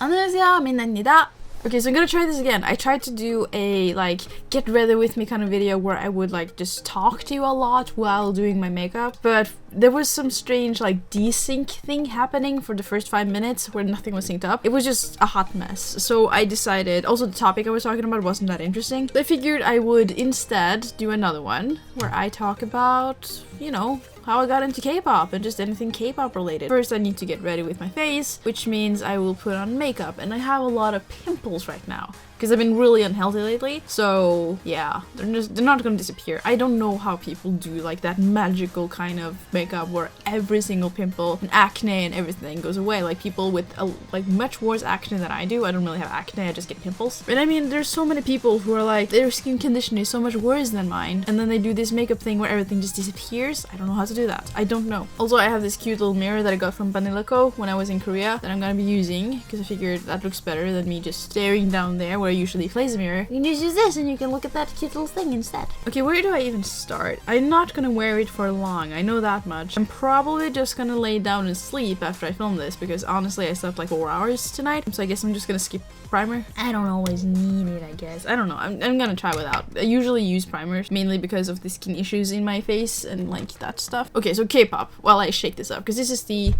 안녕하세요, Minah입니다. Okay, so I'm gonna try this again. I tried to do a like get ready with me kind of video where I would like just talk to you a lot while doing my makeup, but there was some strange like desync thing happening for the first 5 minutes where nothing was synced up. It was just a hot mess. So I decided, also the topic I was talking about wasn't that interesting. So I figured I would instead do another one where I talk about, you know, how I got into K-pop and just anything K-pop related. First I need to get ready with my face, which means I will put on makeup, and I have a lot of pimples right now because I've been really unhealthy lately. So yeah, they're not gonna disappear. I don't know how people do like that magical kind of makeup where every single pimple and acne and everything goes away. Like people with like much worse acne than I do. I don't really have acne, I just get pimples. But I mean, there's so many people who are like, their skin condition is so much worse than mine, and then they do this makeup thing where everything just disappears. I don't know how to do that. I don't know. Also, I have this cute little mirror that I got from Banila Co. when I was in Korea that I'm gonna be using because I figured that looks better than me just staring down there where I usually place a mirror. You can just use this and you can look at that cute little thing instead. Okay, where do I even start? I'm not gonna wear it for long, I know that much. I'm probably just gonna lay down and sleep after I film this because honestly I slept like 4 hours tonight, so I guess I'm just gonna skip primer. I don't always need it, I guess. I don't know. I'm gonna try without. I usually use primers mainly because of the skin issues in my face and like that stuff. Okay, so K-pop. Well, I shake this up because this is the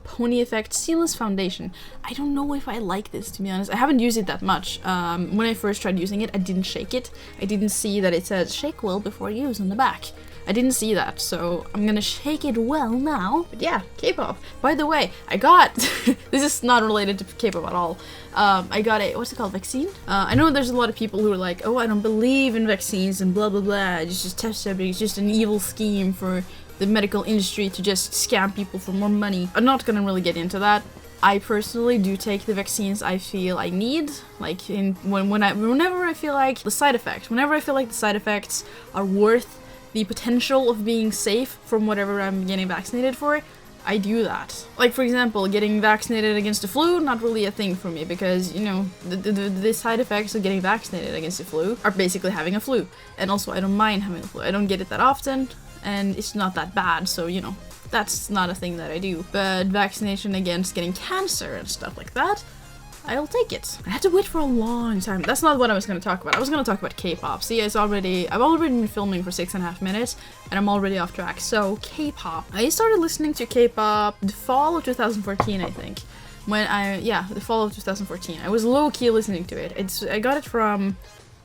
Pony Effect Seamless Foundation. I don't know if I like this, to be honest. I haven't used it that much. When I first tried using it, I didn't shake it. I didn't see that it says shake well before use on the back. I didn't see that, so I'm gonna shake it well now. But yeah, K-pop. By the way, I got this is not related to K-pop at all. I got a, what's it called, vaccine? I know there's a lot of people who are like, oh, I don't believe in vaccines and blah blah blah. It's just test subject. It's just an evil scheme for the medical industry to just scam people for more money. I'm not gonna really get into that. I personally do take the vaccines I feel I need, like whenever I feel like the side effects are worth the potential of being safe from whatever I'm getting vaccinated for, I do that. Like for example, getting vaccinated against the flu, not really a thing for me because, you know, the side effects of getting vaccinated against the flu are basically having a flu. And also I don't mind having a flu. I don't get it that often and it's not that bad, so you know, that's not a thing that I do. But vaccination against getting cancer and stuff like that, I'll take it. I had to wait for a long time. That's not what I was going to talk about. I was going to talk about K-pop. See, I've already been filming for 6.5 minutes and I'm already off track. So, K-pop. I started listening to K-pop the fall of 2014, I think. The fall of 2014. I was low-key listening to it. I got it from,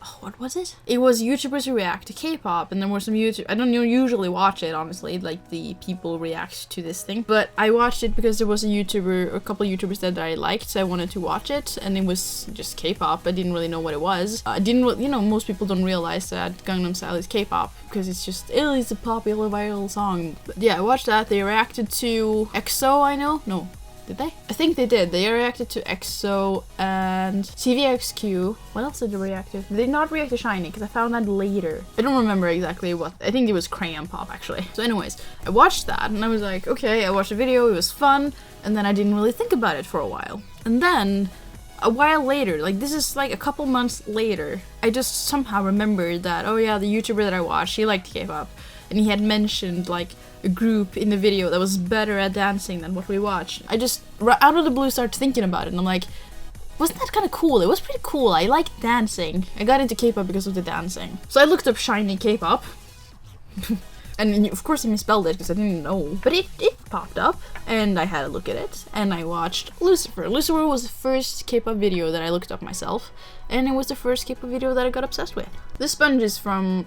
oh, what was it? It was YouTubers who react to K-pop, and there were some I don't usually watch it, honestly, like the people react to this thing, but I watched it because there was a couple YouTubers that I liked, so I wanted to watch it, and it was just K-pop. I didn't really know what it was. You know, most people don't realize that Gangnam Style is K-pop, because it's a popular viral song. But yeah, I watched that. They reacted to EXO, I know? No. Did they? I think they did. They reacted to EXO and CVXQ. What else did they react to? They did not react to SHINee because I found that later. I don't remember exactly what. I think it was Crayon Pop actually. So anyways, I watched that and I was like, okay, I watched the video, it was fun, and then I didn't really think about it for a while. And then a while later, like this is like a couple months later, I just somehow remembered that, oh yeah, the YouTuber that I watched, he liked K-pop. And he had mentioned like a group in the video that was better at dancing than what we watched. I just, out of the blue, started thinking about it, and I'm like, wasn't that kind of cool? It was pretty cool. I like dancing. I got into K-pop because of the dancing. So I looked up SHINee K-pop. And of course I misspelled it because I didn't know. But it popped up, and I had a look at it, and I watched Lucifer. Lucifer was the first K-pop video that I looked up myself, and it was the first K-pop video that I got obsessed with. This sponge is from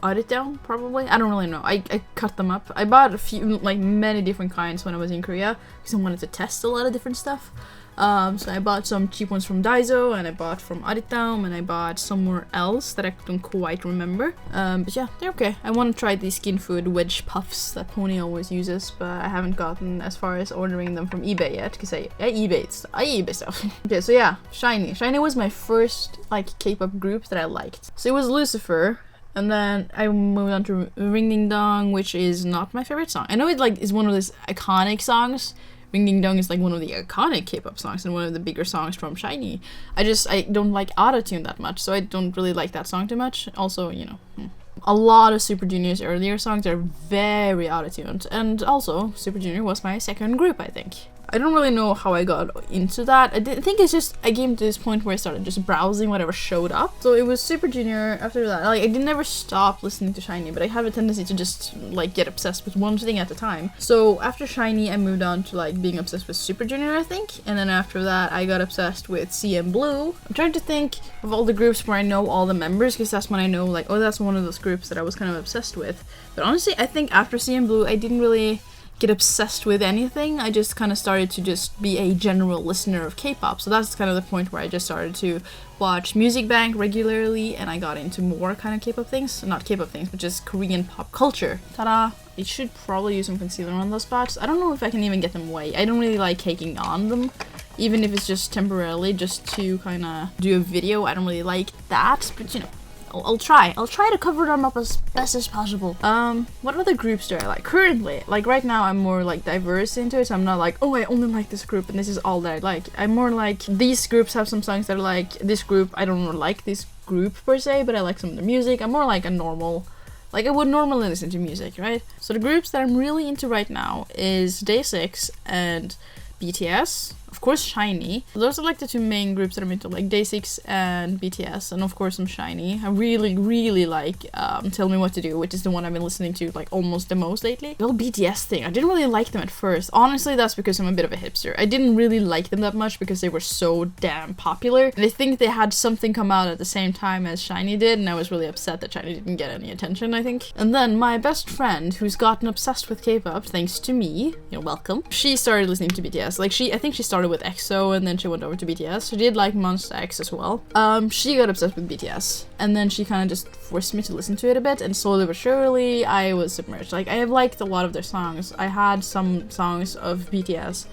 Aritaum, probably. I don't really know. I cut them up. I bought a few, like many different kinds when I was in Korea because I wanted to test a lot of different stuff. So I bought some cheap ones from Daiso, and I bought from Aritaum, and I bought somewhere else that I don't quite remember. But yeah, they're okay. I want to try these Skinfood wedge puffs that Pony always uses, but I haven't gotten as far as ordering them from eBay yet because I eBay stuff. Okay, so yeah, SHINee. SHINee was my first like K-pop group that I liked. So it was Lucifer. And then I moved on to Ring Ding Dong, which is not my favorite song. I know it like is one of these iconic songs. Ring Ding Dong is like one of the iconic K-pop songs and one of the bigger songs from SHINee. I don't like Auto-Tune that much, so I don't really like that song too much. Also, you know, a lot of Super Junior's earlier songs are very Auto-Tuned. And also, Super Junior was my second group, I think. I don't really know how I got into that. I think it's just I came to this point where I started just browsing whatever showed up. So it was Super Junior. After that, like I did never stop listening to SHINee, but I have a tendency to just like get obsessed with one thing at a time. So after SHINee, I moved on to like being obsessed with Super Junior, I think, and then after that, I got obsessed with CN Blue. I'm trying to think of all the groups where I know all the members, because that's when I know like, oh, that's one of those groups that I was kind of obsessed with. But honestly, I think after CN Blue, I didn't really get obsessed with anything. I just kind of started to just be a general listener of K-pop. So that's kind of the point where I just started to watch Music Bank regularly, and I got into more kind of K-pop things. Not K-pop things, but just Korean pop culture. Ta-da! I should probably use some concealer on those spots. I don't know if I can even get them away. I don't really like caking on them, even if it's just temporarily, just to kind of do a video. I don't really like that, but you know, I'll try to cover them up as best as possible. What other groups do I like? Currently, like right now, I'm more like diverse into it, so I'm not like, oh, I only like this group and this is all that I like. I'm more like, these groups have some songs that I like, this group, I don't like this group per se, but I like some of the music. I'm more like a normal, like I would normally listen to music, right? So the groups that I'm really into right now is Day6 and BTS. Of course, SHINee. Those are like the two main groups that I'm into, like Day6 and BTS, and of course some SHINee. I really like Tell Me What to Do, which is the one I've been listening to like almost the most lately. The whole BTS thing, I didn't really like them at first. Honestly, that's because I'm a bit of a hipster. I didn't really like them that much because they were so damn popular. And I think they had something come out at the same time as SHINee did, and I was really upset that SHINee didn't get any attention, I think. And then my best friend, who's gotten obsessed with K-pop thanks to me, you're welcome, she started listening to BTS. Like I think she started with EXO and then she went over to BTS. She did like Monsta X as well. She got obsessed with BTS and then she kind of just forced me to listen to it a bit, and slowly but surely I was submerged. Like I have liked a lot of their songs. I had some songs of BTS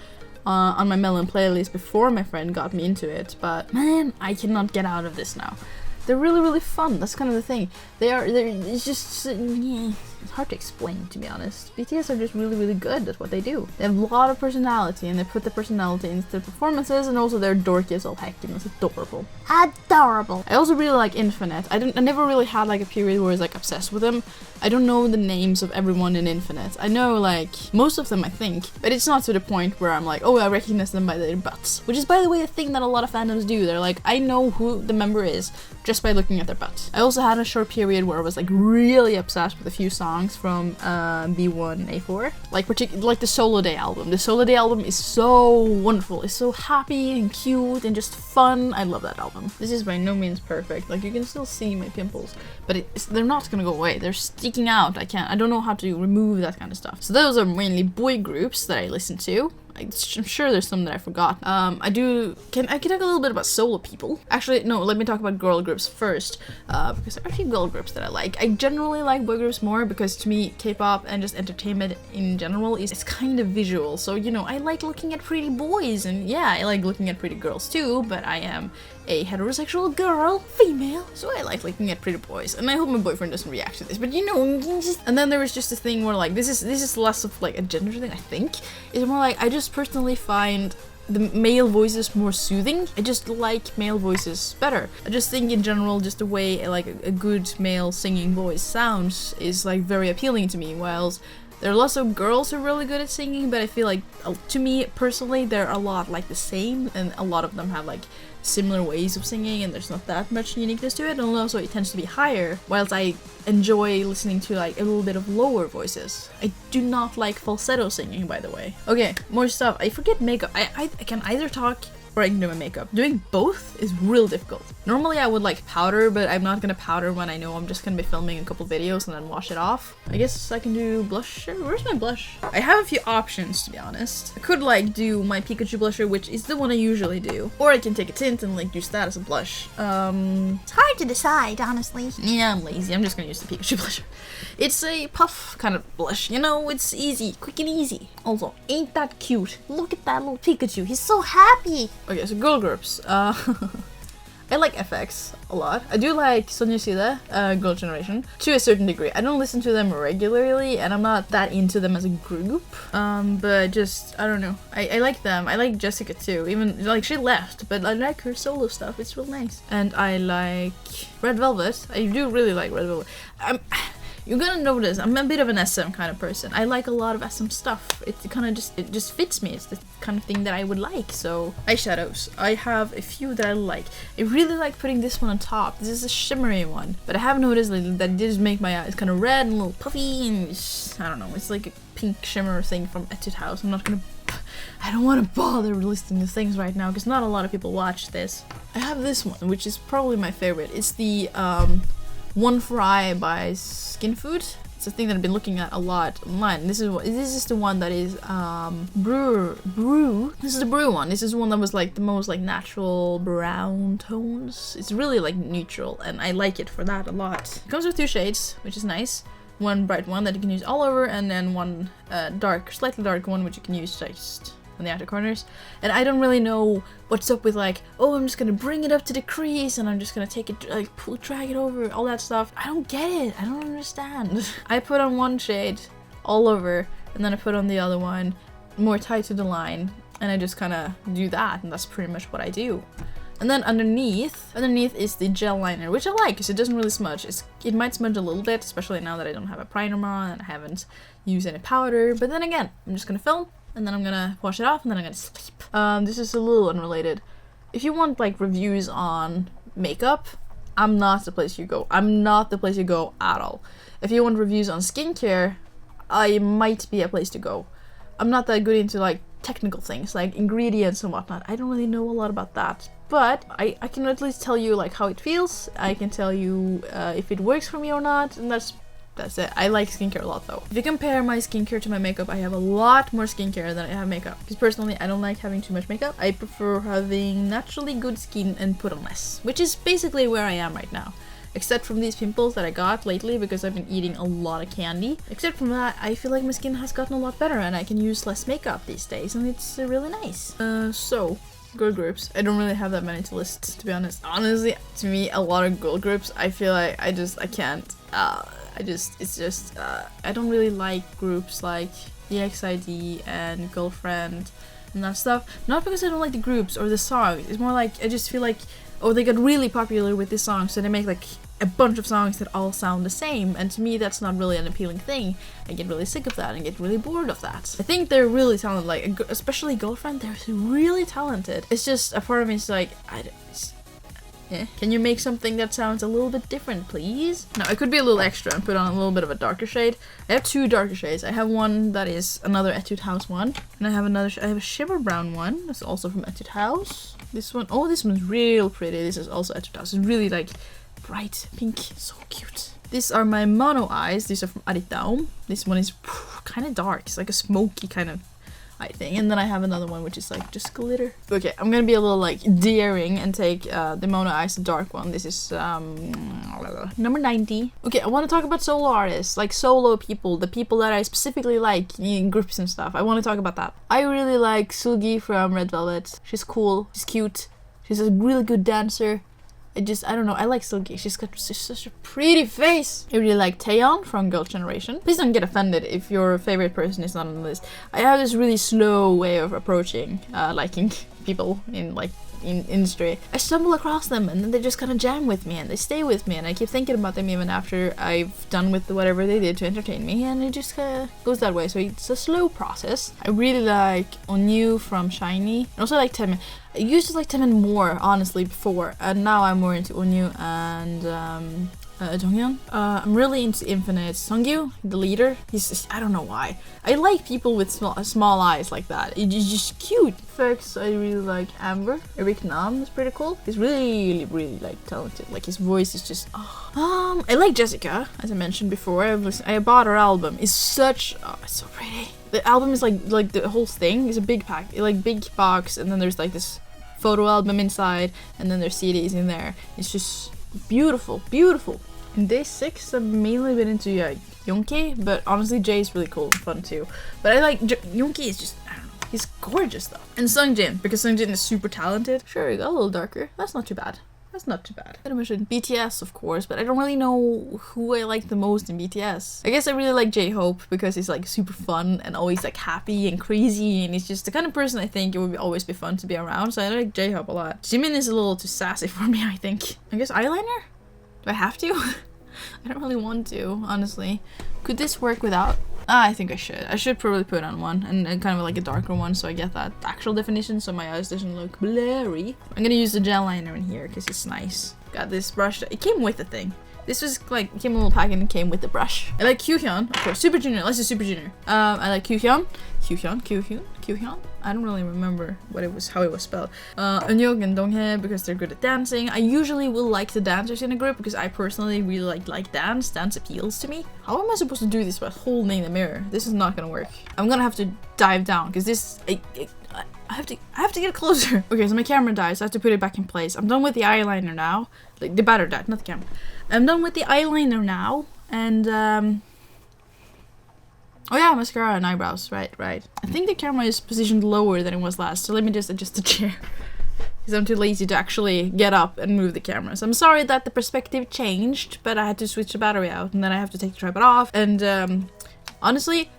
on my Melon playlist before my friend got me into it, but man, I cannot get out of this now. They're really fun. That's kind of the thing. It's just, yeah, it's hard to explain, to be honest. BTS are just really good at what they do. They have a lot of personality, and they put the personality into their performances, and also they're dorky as all heck, and it's adorable. Adorable! I also really like Infinite. I never really had like a period where I was like obsessed with them. I don't know the names of everyone in Infinite. I know like most of them, I think, but it's not to the point where I'm like, oh, I recognize them by their butts. Which is, by the way, a thing that a lot of fandoms do. They're like, I know who the member is just by looking at their butts. I also had a short period where I was like really obsessed with a few songs from B1A4, like the Solo Day album. The Solo Day album is so wonderful. It's so happy and cute and just fun. I love that album. This is by no means perfect. Like you can still see my pimples, but they're not gonna go away. They're sticking out. I don't know how to remove that kind of stuff. So those are mainly boy groups that I listen to. I'm sure there's some that I forgot. Can I talk a little bit about solo people? Actually, no, let me talk about girl groups first, because there are a few girl groups that I like. I generally like boy groups more because to me, K-pop and just entertainment in general it's kind of visual. So, you know, I like looking at pretty boys, and yeah, I like looking at pretty girls too, but I am a heterosexual girl, female, so I like looking at pretty boys, and I hope my boyfriend doesn't react to this, but you know, and then there was just a thing where like, this is less of like a gender thing, I think. It's more like, I just personally find the male voices more soothing. I just like male voices better. I just think in general, just the way like a good male singing voice sounds is like very appealing to me, whilst there are lots of girls who are really good at singing, but I feel like, to me personally, they're a lot like the same, and a lot of them have like similar ways of singing, and there's not that much uniqueness to it, and also it tends to be higher, whilst I enjoy listening to like a little bit of lower voices. I do not like falsetto singing, by the way. Okay, more stuff. I forget makeup. I can either talk or I can do my makeup. Doing both is real difficult. Normally I would like powder, but I'm not gonna powder when I know I'm just gonna be filming a couple videos and then wash it off. I guess I can do blusher. Where's my blush? I have a few options, to be honest. I could like do my Pikachu blusher, which is the one I usually do, or I can take a tint and like use that as a blush. It's hard to decide, honestly. Yeah, I'm lazy. I'm just gonna use the Pikachu blusher. It's a puff kind of blush, you know, it's easy, quick and easy. Also, ain't that cute? Look at that little Pikachu, he's so happy! Okay, so girl groups. I like FX a lot. I do like Sonucida, Girl Generation, to a certain degree. I don't listen to them regularly, and I'm not that into them as a group. But just, I don't know. I like them. I like Jessica too. Even, like, she left, but I like her solo stuff. It's real nice. And I like Red Velvet. I do really like Red Velvet. You're gonna notice I'm a bit of an SM kind of person. I like a lot of SM stuff. It just fits me. It's the kind of thing that I would like. So eyeshadows, I have a few that I like. I really like putting this one on top. This is a shimmery one, but I have noticed lately that it does make my eyes kind of red and a little puffy, and I don't know, it's like a pink shimmer thing from Etude House. I don't want to bother listing the things right now because not a lot of people watch this. I have this one, which is probably my favorite. It's the One for Eye by Skinfood. It's a thing that I've been looking at a lot online. This is the one that is brew. This is the brew one. This is one that was like the most like natural brown tones. It's really like neutral, and I like it for that a lot. It comes with 2 shades, which is nice. One bright one that you can use all over, and then one dark, slightly dark one which you can use just on the outer corners. And I don't really know what's up with like, oh, I'm just gonna bring it up to the crease and I'm just gonna take it, like drag it over, all that stuff. I don't get it. I don't understand. I put on one shade all over, and then I put on the other one more tight to the line, and I just kind of do that, and that's pretty much what I do. And then underneath is the gel liner, which I like because it doesn't really smudge. It might smudge a little bit, especially now that I don't have a primer on and I haven't used any powder. But then again, I'm just gonna film, and then I'm gonna wash it off, and then I'm gonna sleep. This is a little unrelated. If you want like reviews on makeup, I'm not the place you go. I'm not the place you go at all. If you want reviews on skincare, I might be a place to go. I'm not that good into like technical things like ingredients and whatnot. I don't really know a lot about that, but I can at least tell you like how it feels. I can tell you if it works for me or not, and that's it. I like skincare a lot though. If you compare my skincare to my makeup, I have a lot more skincare than I have makeup, because personally I don't like having too much makeup. I prefer having naturally good skin and put on less, which is basically where I am right now. Except from these pimples that I got lately because I've been eating a lot of candy. Except from that, I feel like my skin has gotten a lot better and I can use less makeup these days, and it's really nice. So, girl groups. I don't really have that many to list, to be honest. Honestly, to me, a lot of girl groups, I feel like I can't. I don't really like groups like EXID and Girlfriend and that stuff. Not because I don't like the groups or the songs. It's more like I just feel like, oh, they got really popular with this song, so they make like a bunch of songs that all sound the same, and to me that's not really an appealing thing. I get really sick of that and get really bored of that. I think they're really talented, like especially Girlfriend, they're really talented. It's just a part of me is like, can you make something that sounds a little bit different, please? Now, I could be a little extra and put on a little bit of a darker shade. I have 2 darker shades. I have one that is another Etude House one, and I have a shimmer brown one. That's also from Etude House. This one, oh, this one's real pretty. This is also Etude House. It's really like bright pink, so cute. These are my mono eyes. These are from Aritaum. This one is kind of dark. It's like a smoky kind of eye thing. And then I have another one which is like just glitter. Okay, I'm gonna be a little like daring and take the mono eyes, the dark one. This is number 90. Okay, I want to talk about solo artists, like solo people, the people that I specifically like in groups and stuff. I want to talk about that. I really like Sugi from Red Velvet. She's cool, she's cute, she's a really good dancer. I don't know, I like Silky. She's got such a pretty face. I really like Taeyeon from Girl Generation. Please don't get offended if your favorite person is not on the list. I have this really slow way of approaching liking people in industry. I stumble across them and then they just kind of jam with me and they stay with me, and I keep thinking about them even after I've done with whatever they did to entertain me, and it just goes that way. So it's a slow process. I really like Onyu from Shiny, and also like Temin. I used to like Temin more honestly before, and now I'm more into Onyu and Jonghyun. I'm really into Infinite Sungyu, the leader. He's just, I don't know why. I like people with small eyes like that. It's just cute. Effects, I really like Amber. Eric Nam is pretty cool. He's really like talented. Like his voice is just I like Jessica, as I mentioned before. I bought her album. It's such it's so pretty. The album is like the whole thing is a big pack, like big box, and then there's like this photo album inside, and then there's CDs in there. It's just beautiful. In day 6, I've mainly been into Yoongi, but honestly Jay is really cool and fun too. But I like Yoongi is just, I don't know, he's gorgeous though. And Sungjin, because Sungjin is super talented. Sure, he got a little darker. That's not too bad. I mentioned BTS, of course, but I don't really know who I like the most in BTS. I guess I really like J-Hope because he's like super fun and always like happy and crazy, and he's just the kind of person I think it would always be fun to be around, so I like J-Hope a lot. Jimin is a little too sassy for me, I think. I guess eyeliner? Do I have to? I don't really want to, honestly. Could this work without? I think I should. I should probably put on one and kind of like a darker one so I get that actual definition so my eyes doesn't look blurry. I'm gonna use the gel liner in here because it's nice. Got this brush. It came with the thing. This was like, it came in a little pack and it came with the brush. I like Kyuhyun, of course. Super Junior. Let's do Super Junior. I like Kyuhyun. Kyuhyun. I don't really remember what it was, how it was spelled. Eunhyuk and Donghae because they're good at dancing. I usually will like the dancers in a group because I personally really like dance. Dance appeals to me. How am I supposed to do this by holding the mirror? This is not gonna work. I'm gonna have to dive down because this. I have to get closer. Okay, so my camera died, so I have to put it back in place. I'm done with the eyeliner now. Like the battery died, not the camera. I'm done with the eyeliner now, and oh yeah, mascara and eyebrows. Right. I think the camera is positioned lower than it was last, so let me just adjust the chair. Because I'm too lazy to actually get up and move the camera. So I'm sorry that the perspective changed, but I had to switch the battery out, and then I have to take the tripod off. And honestly,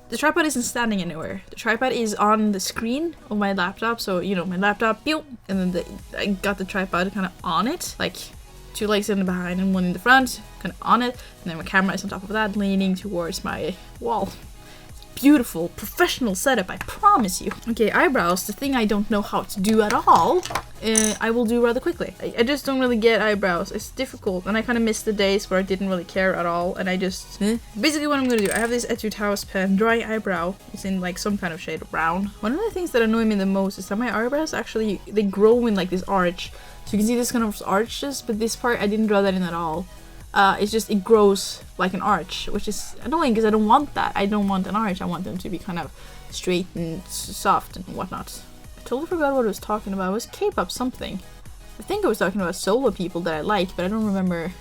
the tripod isn't standing anywhere. The tripod is on the screen of my laptop, so you know, my laptop, pew, and then I got the tripod kind of on it, like 2 legs in the behind and 1 in the front, kind of on it, and then my camera is on top of that, leaning towards my wall. Beautiful, professional setup, I promise you. Okay, eyebrows, the thing I don't know how to do at all, I will do rather quickly. I just don't really get eyebrows. It's difficult, and I kind of miss the days where I didn't really care at all, and I just... Basically what I'm gonna do, I have this Etude House pen, dry eyebrow. It's in like some kind of shade of brown. One of the things that annoy me the most is that my eyebrows actually, they grow in like this arch. So you can see this kind of arches, but this part I didn't draw that in at all. It's just, it grows like an arch, which is annoying because I don't want that. I don't want an arch. I want them to be kind of straight and soft and whatnot. I totally forgot what I was talking about. It was K-pop something. I think I was talking about solo people that I liked, but I don't remember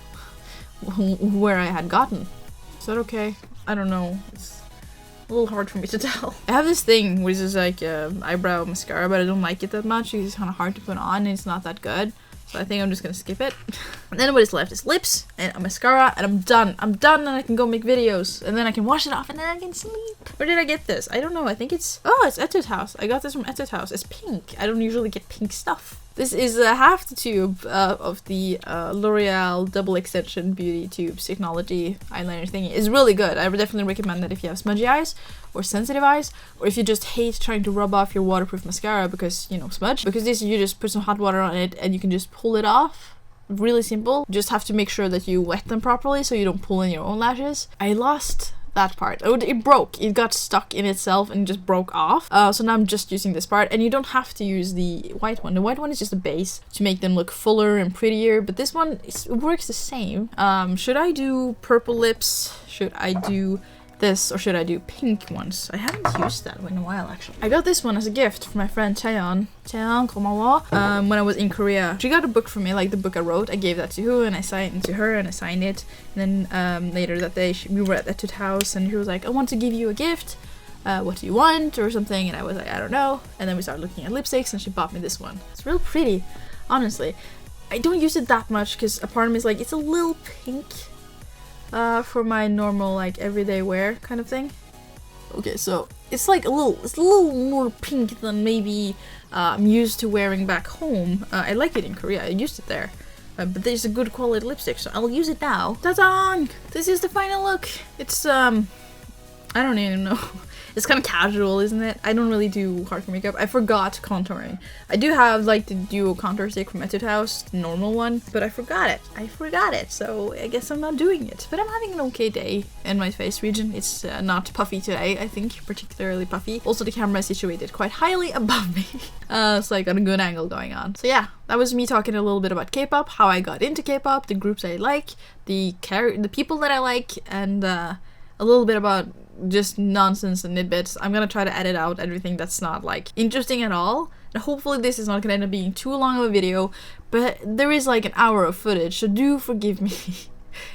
where I had gotten. Is that okay? I don't know. It's a little hard for me to tell. I have this thing which is like eyebrow mascara, but I don't like it that much because it's kind of hard to put on and it's not that good. So I think I'm just gonna skip it. And then what is left is lips and a mascara, and I'm done. I'm done, and I can go make videos, and then I can wash it off, and then I can sleep. Where did I get this? I don't know. I think it's... Oh, it's Etude House. I got this from Etude House. It's pink. I don't usually get pink stuff. This is half the tube of the L'Oreal Double Extension Beauty Tubes Technology eyeliner thingy. It's really good. I would definitely recommend that if you have smudgy eyes or sensitive eyes, or if you just hate trying to rub off your waterproof mascara because, you know, smudge. Because this, you just put some hot water on it and you can just pull it off. Really simple. Just have to make sure that you wet them properly so you don't pull in your own lashes. I lost that part. Oh, it broke. It got stuck in itself and just broke off. So now I'm just using this part, and you don't have to use the white one. The white one is just a base to make them look fuller and prettier, but this one, it works the same. Should I do purple lips? Should I do this, or should I do pink ones? I haven't used that in a while, actually. I got this one as a gift from my friend Chaeyeon. Chaeyeon, 고마워. When I was in Korea. She got a book for me, like the book I wrote. I gave that to her, and I signed it to her, and I signed it. And then later that day, we were at Etude House, and she was like, I want to give you a gift. What do you want? Or something. And I was like, I don't know. And then we started looking at lipsticks, and she bought me this one. It's real pretty, honestly. I don't use it that much, because a part of me is like, it's a little pink. For my normal, like, everyday wear kind of thing. Okay, so it's like it's a little more pink than maybe I'm used to wearing back home. I like it in Korea. I used it there. But there's a good quality lipstick, so I'll use it now. Ta-da! This is the final look. It's, I don't even know. It's kind of casual, isn't it? I don't really do hardcore makeup. I forgot contouring. I do have like the duo contour stick from Etude House, the normal one, but I forgot it. So I guess I'm not doing it. But I'm having an okay day in my face region. It's not puffy today, I think, particularly puffy. Also, the camera is situated quite highly above me. So I got a good angle going on. So yeah, that was me talking a little bit about K-pop, how I got into K-pop, the groups I like, the people that I like, and a little bit about just nonsense and tidbits. I'm gonna try to edit out everything that's not like interesting at all, and hopefully this is not gonna end up being too long of a video, but there is like an hour of footage, so do forgive me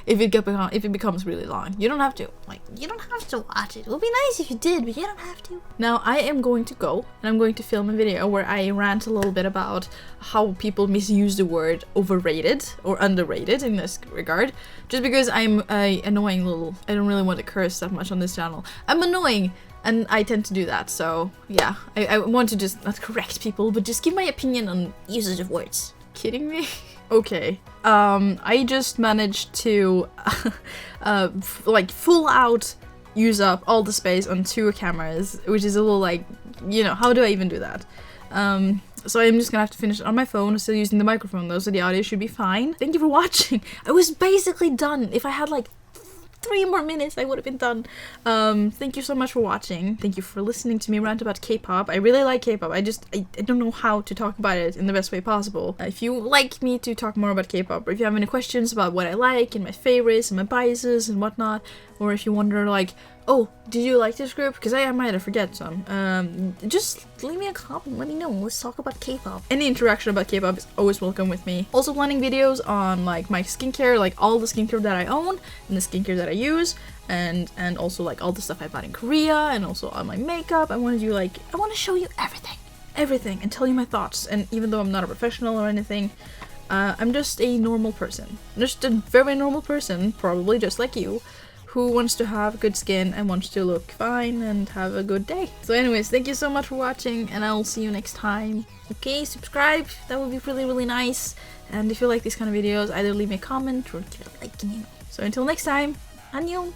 if it becomes really long. You don't have to watch it. It would be nice if you did, but you don't have to. Now I am going to go and I'm going to film a video where I rant a little bit about how people misuse the word overrated or underrated in this regard, just because I'm a annoying little... I don't really want to curse that much on this channel. I'm annoying and I tend to do that, so yeah, I want to just not correct people, but just give my opinion on usage of words. Kidding me? Okay. I just managed to like full out use up all the space on 2 cameras, which is a little like, you know, how do I even do that? So I'm just gonna have to finish it on my phone. I'm still using the microphone though, so the audio should be fine. Thank you for watching. I was basically done. If I had like 3 more minutes, I would have been done. Thank you so much for watching. Thank you for listening to me rant about K-pop. I really like K-pop. I don't know how to talk about it in the best way possible. If you like me to talk more about K-pop, or if you have any questions about what I like and my favorites and my biases and whatnot, or if you wonder like, oh, did you like this group? Because I might have forget some. Just leave me a comment, let me know. Let's talk about K-pop. Any interaction about K-pop is always welcome with me. Also planning videos on like my skincare, like all the skincare that I own and the skincare that I use, and also like all the stuff I bought in Korea, and also on my makeup. I want to show you everything, and tell you my thoughts. And even though I'm not a professional or anything, I'm just a normal person. Just a very normal person, probably just like you, who wants to have good skin and wants to look fine and have a good day. So anyways, thank you so much for watching, and I'll see you next time. Okay, subscribe, that would be really nice. And if you like these kind of videos, either leave me a comment or give it a like, you know. So until next time, annyeong!